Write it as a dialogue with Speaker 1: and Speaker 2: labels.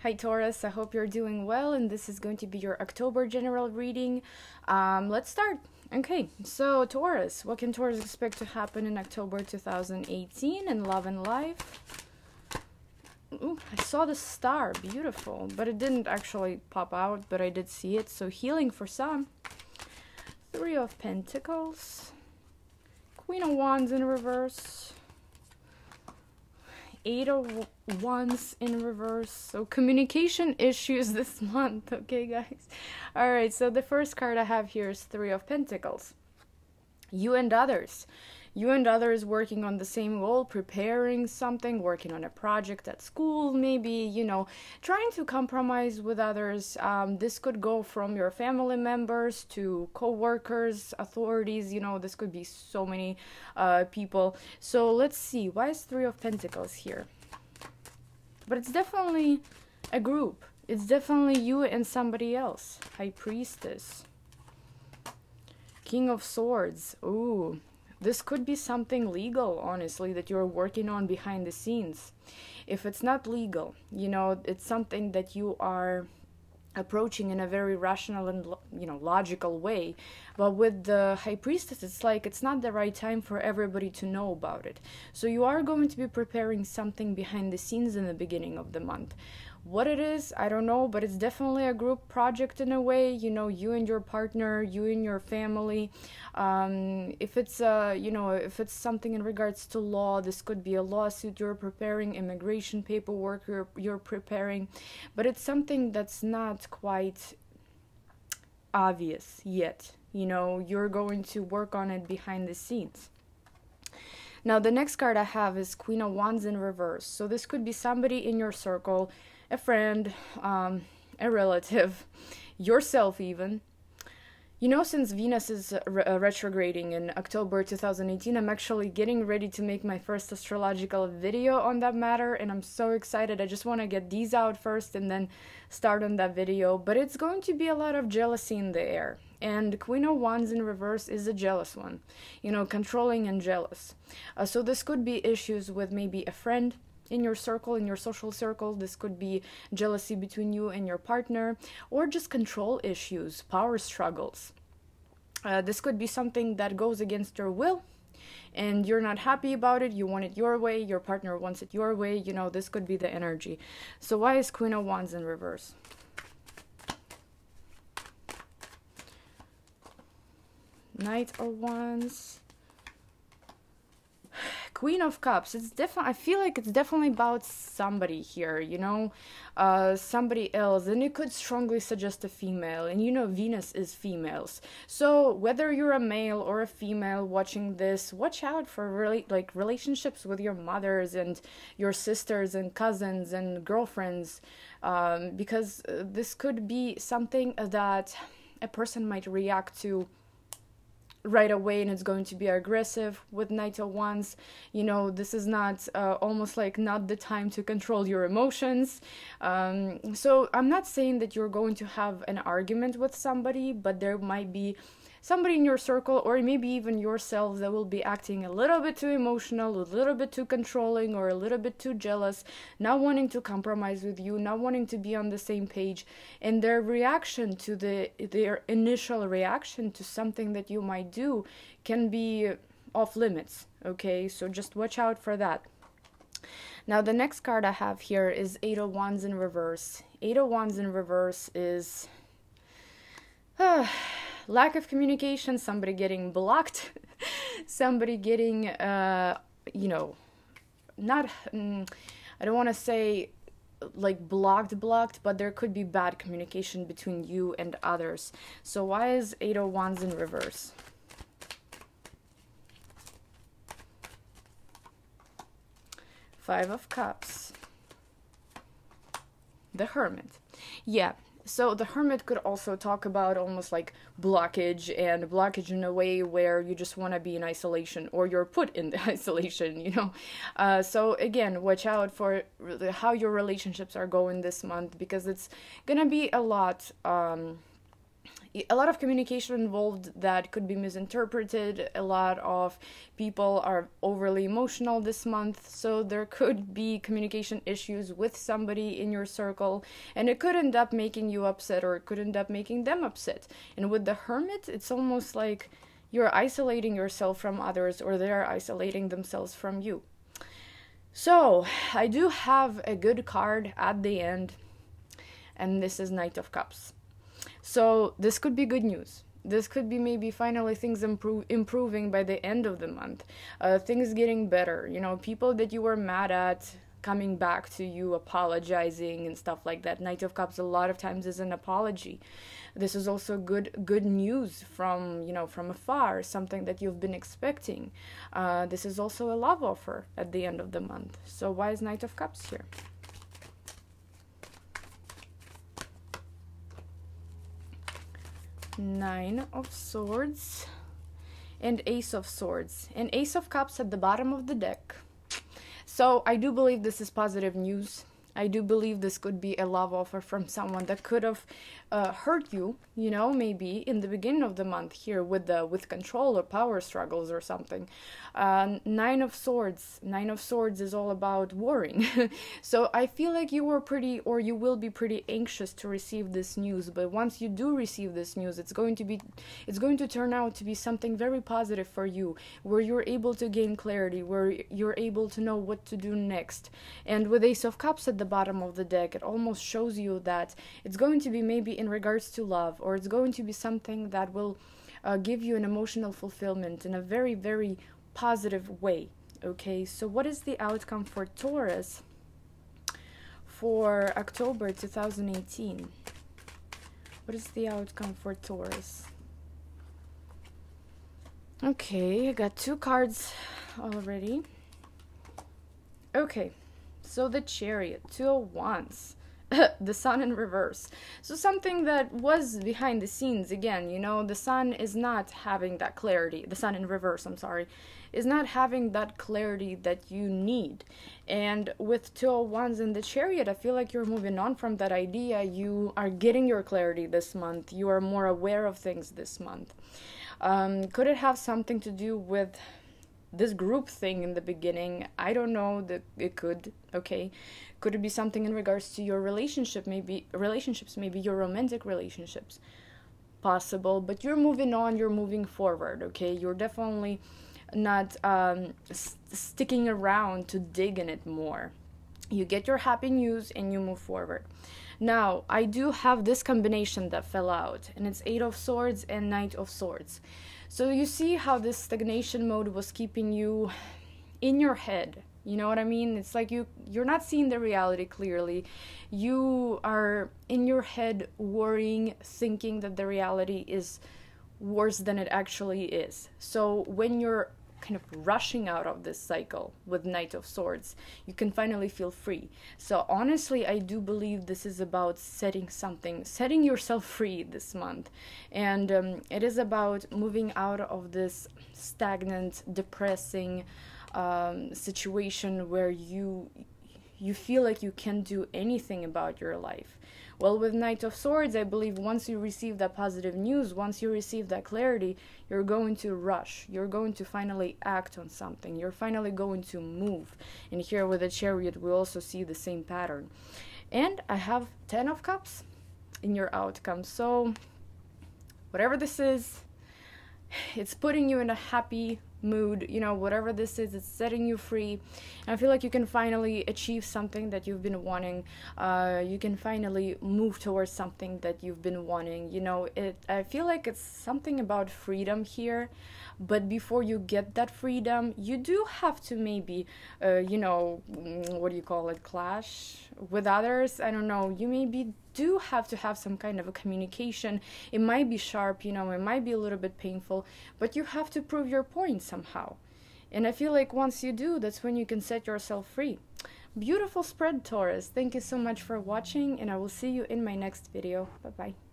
Speaker 1: Hi Taurus, I hope you're doing well, and this is going to be your October general reading. Let's start. Okay, so Taurus, what can Taurus expect to happen in October 2018 in love and life? Ooh, I saw the star, beautiful, but it didn't actually pop out, but I did see it, so healing for some. Three of Pentacles, Queen of Wands in reverse, Eight of Wands in reverse. So communication issues this month, okay guys? Alright, so the first card I have here is Three of Pentacles. You and others. You and others working on the same goal, preparing something, working on a project at school, maybe, you know, trying to compromise with others. This could go from your family members to co-workers, authorities, you know, this could be so many people. So let's see, why is Three of Pentacles here? But it's definitely a group. It's definitely you and somebody else. High Priestess. King of Swords. Ooh. This could be something legal, honestly, that you're working on behind the scenes. If it's not legal, you know, it's something that you are approaching in a very rational and, you know, logical way. But with the High Priestess, it's like it's not the right time for everybody to know about it. So you are going to be preparing something behind the scenes in the beginning of the month. What it is, I don't know, but it's definitely a group project in a way, you know, you and your partner, you and your family. If it's, you know, if it's something in regards to law, this could be a lawsuit you're preparing, immigration paperwork you're preparing, but it's something that's not quite obvious yet. You know, you're going to work on it behind the scenes. Now, the next card I have is Queen of Wands in reverse. So this could be somebody in your circle, a friend, a relative, yourself even. You know, since Venus is retrograding in October 2018, I'm actually getting ready to make my first astrological video on that matter, and I'm so excited. I just want to get these out first and then start on that video. But it's going to be a lot of jealousy in the air. And Queen of Wands in reverse is a jealous one, you know, controlling and jealous. So this could be issues with maybe a friend in your circle, in your social circle. This could be jealousy between you and your partner, or just control issues, power struggles. This could be something that goes against your will, and you're not happy about it. You want it your way, your partner wants it your way. You know, this could be the energy. So why is Queen of Wands in reverse? Knight of Wands, Queen of Cups. It's definitely, I feel like it's definitely about somebody here, you know, somebody else, and it could strongly suggest a female, and you know Venus is females. So whether you're a male or a female watching this, watch out for relationships with your mothers and your sisters and cousins and girlfriends, because this could be something that a person might react to right away, and it's going to be aggressive with Knight of Wands. You know, this is not almost like not the time to control your emotions. So I'm not saying that you're going to have an argument with somebody, but there might be somebody in your circle, or maybe even yourself, that will be acting a little bit too emotional, a little bit too controlling, or a little bit too jealous, not wanting to compromise with you, not wanting to be on the same page. And their reaction to their initial reaction to something that you might do can be off limits, okay? So just watch out for that. Now, the next card I have here is Eight of Wands in reverse. Eight of Wands in reverse is lack of communication, somebody getting blocked, somebody getting, you know, not, I don't want to say like blocked, but there could be bad communication between you and others. So why is Eight of Wands in reverse? Five of Cups. The Hermit. Yeah. So the Hermit could also talk about almost like blockage, and blockage in a way where you just want to be in isolation, or you're put in the isolation, you know. So again, watch out for how your relationships are going this month, because it's gonna be a lot a lot of communication involved that could be misinterpreted. A lot of people are overly emotional this month, so there could be communication issues with somebody in your circle, and it could end up making you upset, or it could end up making them upset. And with the Hermit, it's almost like you're isolating yourself from others, or they're isolating themselves from you. So I do have a good card at the end, and this is Knight of Cups. So this could be good news. This could be maybe finally things improving by the end of the month. Things getting better. You know, people that you were mad at coming back to you, apologizing and stuff like that. Knight of Cups a lot of times is an apology. This is also good news from, you know, from afar, something that you've been expecting. This is also a love offer at the end of the month. So why is Knight of Cups here? Nine of Swords and Ace of Swords and Ace of Cups at the bottom of the deck. So I do believe this is positive news. I do believe this could be a love offer from someone that could have hurt you, you know, maybe in the beginning of the month here with control or power struggles or something. Nine of Swords is all about warring. So I feel like you were pretty, or you will be pretty anxious to receive this news. But once you do receive this news, it's going to turn out to be something very positive for you, where you're able to gain clarity, where you're able to know what to do next. And with Ace of Cups at the bottom of the deck, it almost shows you that it's going to be maybe in regards to love, or it's going to be something that will give you an emotional fulfillment in a very, very positive way. Okay, so what is the outcome for Taurus for October 2018? What is the outcome for Taurus? Okay, I got two cards already. Okay, so the Chariot, Two of Wands, the Sun in reverse. So something that was behind the scenes again, you know, the Sun is not having that clarity. The Sun in reverse, I'm sorry, is not having that clarity that you need. And with Two of Wands in the Chariot, I feel like you're moving on from that idea. You are getting your clarity this month. You are more aware of things this month. Could it have something to do with this group thing in the beginning? I don't know, that it could. Okay, could it be something in regards to your relationships, maybe your romantic relationships? Possible, but you're moving on, you're moving forward. Okay, you're definitely not sticking around to dig in it more. You get your happy news and you move forward. Now I do have this combination that fell out, and it's Eight of Swords and Knight of Swords. So you see how this stagnation mode was keeping you in your head. You know what I mean? It's like you're not seeing the reality clearly. You are in your head worrying, thinking that the reality is worse than it actually is. So when you're kind of rushing out of this cycle with Knight of Swords, you can finally feel free. So honestly, I do believe this is about setting yourself free this month. And it is about moving out of this stagnant, depressing situation where you feel like you can't do anything about your life. Well, with Knight of Swords, I believe once you receive that positive news, once you receive that clarity, you're going to rush. You're going to finally act on something. You're finally going to move. And here with the Chariot, we also see the same pattern. And I have 10 of Cups in your outcome. So whatever this is, it's putting you in a happy mood, you know, whatever this is, it's setting you free. And I feel like you can finally achieve something that you've been wanting. You can finally move towards something that you've been wanting. You know, I feel like it's something about freedom here. But before you get that freedom, you do have to maybe, you know, what do you call it, clash with others? I don't know. You maybe do have to have some kind of a communication. It might be sharp, you know, it might be a little bit painful, but you have to prove your point somehow. And I feel like once you do, that's when you can set yourself free. Beautiful spread, Taurus. Thank you so much for watching, and I will see you in my next video. Bye-bye.